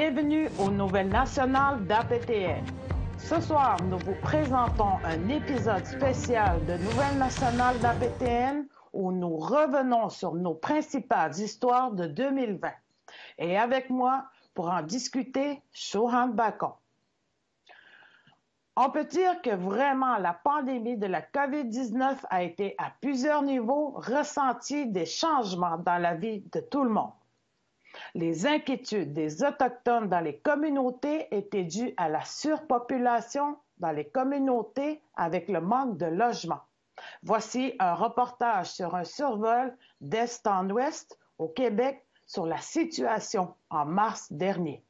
Bienvenue aux Nouvelles nationales d'APTN. Ce soir, nous vous présentons un épisode spécial de Nouvelles nationales d'APTN où nous revenons sur nos principales histoires de 2020. Et avec moi, pour en discuter, Shohan Bacon. On peut dire que vraiment la pandémie de la COVID-19 a été à plusieurs niveaux ressenti des changements dans la vie de tout le monde. Les inquiétudes des Autochtones dans les communautés étaient dues à la surpopulation dans les communautés avec le manque de logement. Voici un reportage sur un survol d'est en ouest au Québec sur la situation en mars dernier.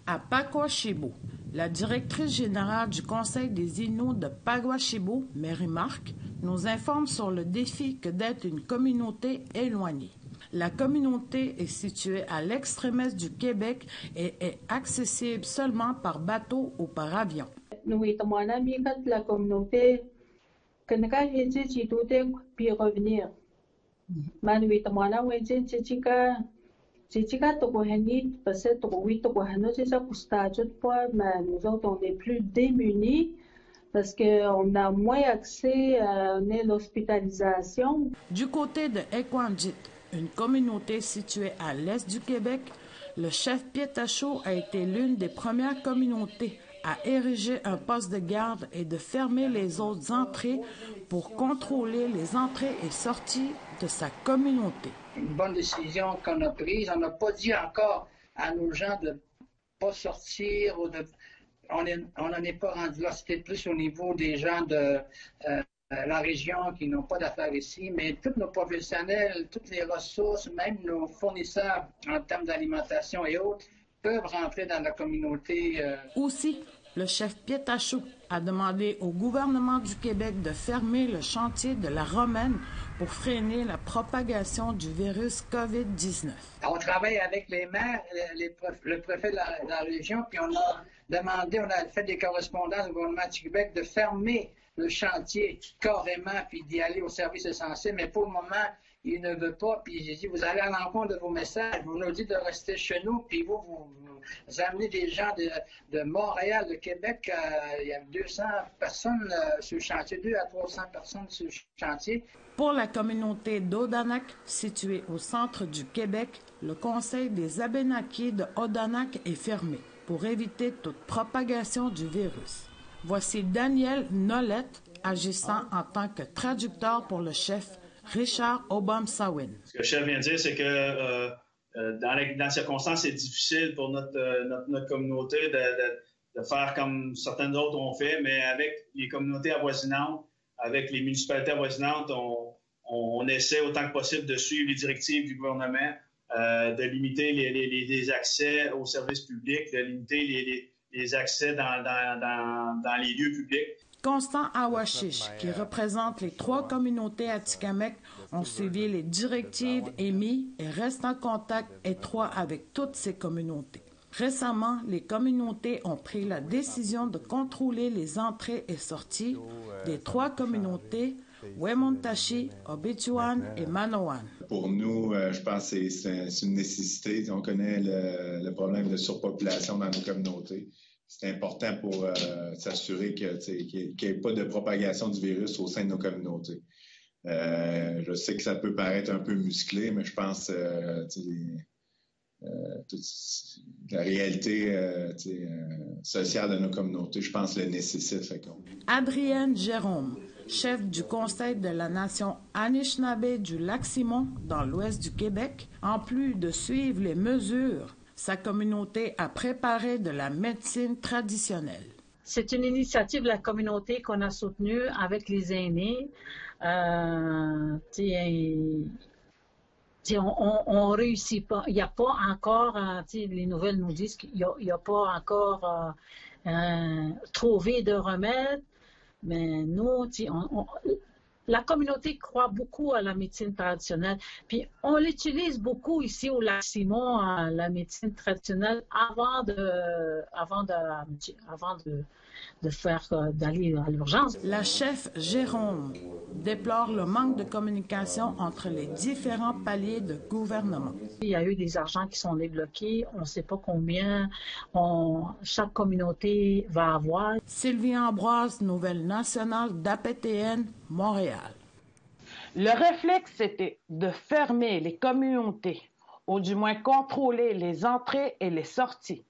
À Paguashibo, la directrice générale du Conseil des Inuits de Paguashibo, Mary Mark, nous informe sur le défi que d'être une communauté éloignée. La communauté est située à l'extrême est du Québec et est accessible seulement par bateau ou par avion. La communauté, puis revenir. Nous autres, on est plus démunis parce qu'on a moins accès à l'hospitalisation. Du côté de Ekwandjit, une communauté située à l'est du Québec, le chef Pietacho a été l'une des premières communautés à ériger un poste de garde et de fermer les autres entrées pour contrôler les entrées et sorties de sa communauté. Une bonne décision qu'on a prise. On n'a pas dit encore à nos gens de ne pas sortir ou de... On n'en est pas rendu là. C'était plus au niveau des gens de la région qui n'ont pas d'affaires ici, mais tous nos professionnels, toutes les ressources, même nos fournisseurs en termes d'alimentation et autres, peuvent rentrer dans la communauté. Aussi, le chef Pietacho a demandé au gouvernement du Québec de fermer le chantier de la Romaine pour freiner la propagation du virus COVID-19. On travaille avec les maires, le préfet de la région, puis on a demandé, on a fait des correspondances au gouvernement du Québec de fermer le chantier carrément, puis d'y aller au service essentiel, mais pour le moment, il ne veut pas, puis j'ai dit, vous allez à l'encontre de vos messages, vous nous dites de rester chez nous, puis vous amenez des gens de Montréal, de Québec, il y a 200 personnes sur le chantier, 200 à 300 personnes sur le chantier. Pour la communauté d'Odanak, située au centre du Québec, le Conseil des Abénaquis de Odanak est fermé pour éviter toute propagation du virus. Voici Daniel Nolette, agissant en tant que traducteur pour le chef Richard Obam-Sawin. Ce que le chef vient de dire, c'est que dans les circonstances, c'est difficile pour notre communauté de faire comme certaines autres ont fait, mais avec les communautés avoisinantes, avec les municipalités avoisinantes, on essaie autant que possible de suivre les directives du gouvernement, de limiter les accès aux services publics, de limiter les accès dans les lieux publics. Constant Awashish, qui représente les 3 communautés atikamekw, ont suivi les directives émises et restent en contact étroit avec toutes ces communautés. Récemment, les communautés ont pris la décision de contrôler les entrées et sorties des 3 communautés, Wemontashi, Obituan et Manoan. Pour nous, je pense que c'est une nécessité. On connaît le problème de surpopulation dans nos communautés. C'est important pour s'assurer qu'il n'y ait pas de propagation du virus au sein de nos communautés. Je sais que ça peut paraître un peu musclé, mais je pense la réalité sociale de nos communautés, je pense, le nécessite. Adrienne Jérôme, chef du Conseil de la Nation Anishinaabe du Lac-Simon, dans l'ouest du Québec, en plus de suivre les mesures, sa communauté a préparé de la médecine traditionnelle. C'est une initiative de la communauté qu'on a soutenue avec les aînés. On réussit pas. Il n'y a pas encore, les nouvelles nous disent qu'il n'y a pas encore trouvé de remède. Mais nous, la communauté croit beaucoup à la médecine traditionnelle. Puis on l'utilise beaucoup ici au Lac-Simon, la médecine traditionnelle, avant de d'aller à l'urgence. La chef Jérôme déplore le manque de communication entre les différents paliers de gouvernement. Il y a eu des argents qui sont débloqués, on ne sait pas combien chaque communauté va avoir. Sylvie Ambroise, nouvelle nationale d'APTN, Montréal. Le réflexe était de fermer les communautés, ou du moins contrôler les entrées et les sorties.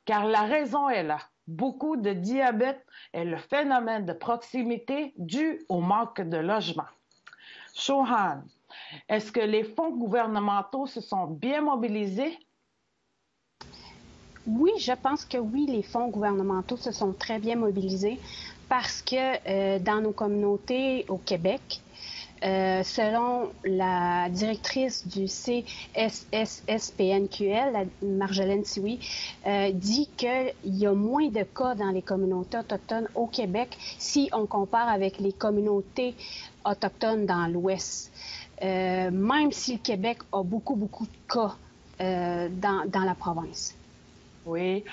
Car la raison est là. Beaucoup de diabète est le phénomène de proximité dû au manque de logement. Chauhan, est-ce que les fonds gouvernementaux se sont bien mobilisés? Oui, je pense que oui, les fonds gouvernementaux se sont très bien mobilisés parce que dans nos communautés au Québec, selon la directrice du CSSPNQL, Marjolaine Sioui, dit qu'il y a moins de cas dans les communautés autochtones au Québec si on compare avec les communautés autochtones dans l'Ouest. Même si le Québec a beaucoup de cas dans la province. Oui,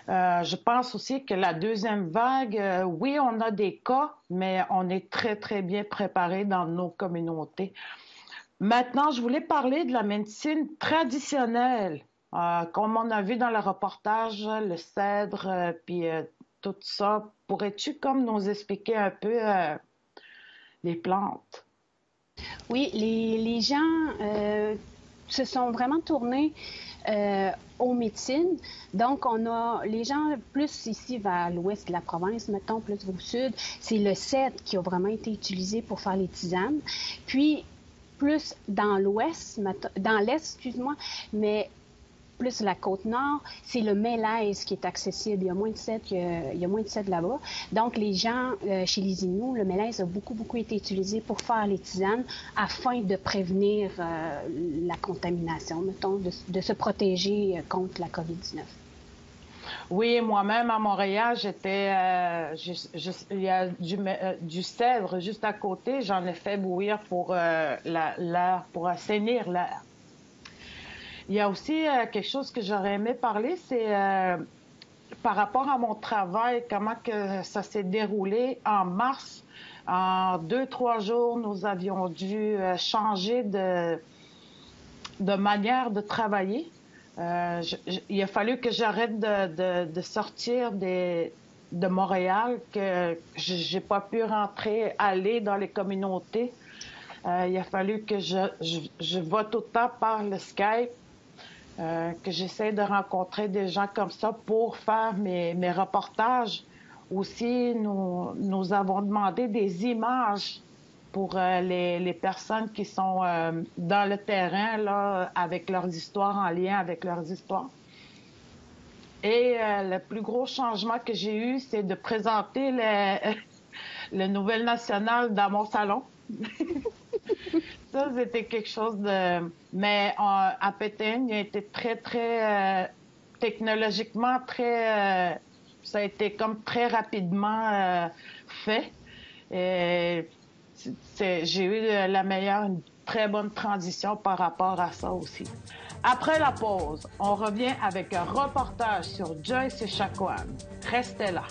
je pense aussi que la deuxième vague, oui, on a des cas, mais on est très bien préparé dans nos communautés. Maintenant, je voulais parler de la médecine traditionnelle, comme on a vu dans le reportage, le cèdre, puis tout ça. Pourrais-tu comme nous expliquer un peu les plantes? Oui, les gens se sont vraiment tournés aux médecines. Donc, on a les gens plus ici vers l'ouest de la province, mettons, plus au sud, c'est le cèdre qui a vraiment été utilisé pour faire les tisanes. Puis, plus dans l'ouest, dans l'est, excuse-moi, mais plus la côte nord, c'est le mélèze qui est accessible. Il y a moins de cèdre là-bas. Donc, les gens, chez les Inuits, le mélèze a beaucoup été utilisé pour faire les tisanes afin de prévenir la contamination, mettons, de se protéger contre la COVID-19. Oui, moi-même à Montréal, il y a du cèdre juste à côté. J'en ai fait bouillir pour l'air, pour assainir l'air. Il y a aussi quelque chose que j'aurais aimé parler, c'est par rapport à mon travail, comment que ça s'est déroulé en mars. En 2-3 jours, nous avions dû changer de manière de travailler. Il a fallu que j'arrête de sortir de Montréal, que j'ai pas pu aller dans les communautés. Il a fallu que je vote tout le temps par le Skype. Que j'essaie de rencontrer des gens comme ça pour faire mes reportages. Aussi, nous avons demandé des images pour les personnes qui sont dans le terrain là, avec leurs histoires, en lien avec leurs histoires. Et le plus gros changement que j'ai eu, c'est de présenter le Nouvelle Nationale dans mon salon. Ça, c'était quelque chose de... Mais à Pétain, il a été très technologiquement, ça a été comme très rapidement fait. Et j'ai eu une très bonne transition par rapport à ça aussi. Après la pause, on revient avec un reportage sur Joyce Echaquan. Restez là.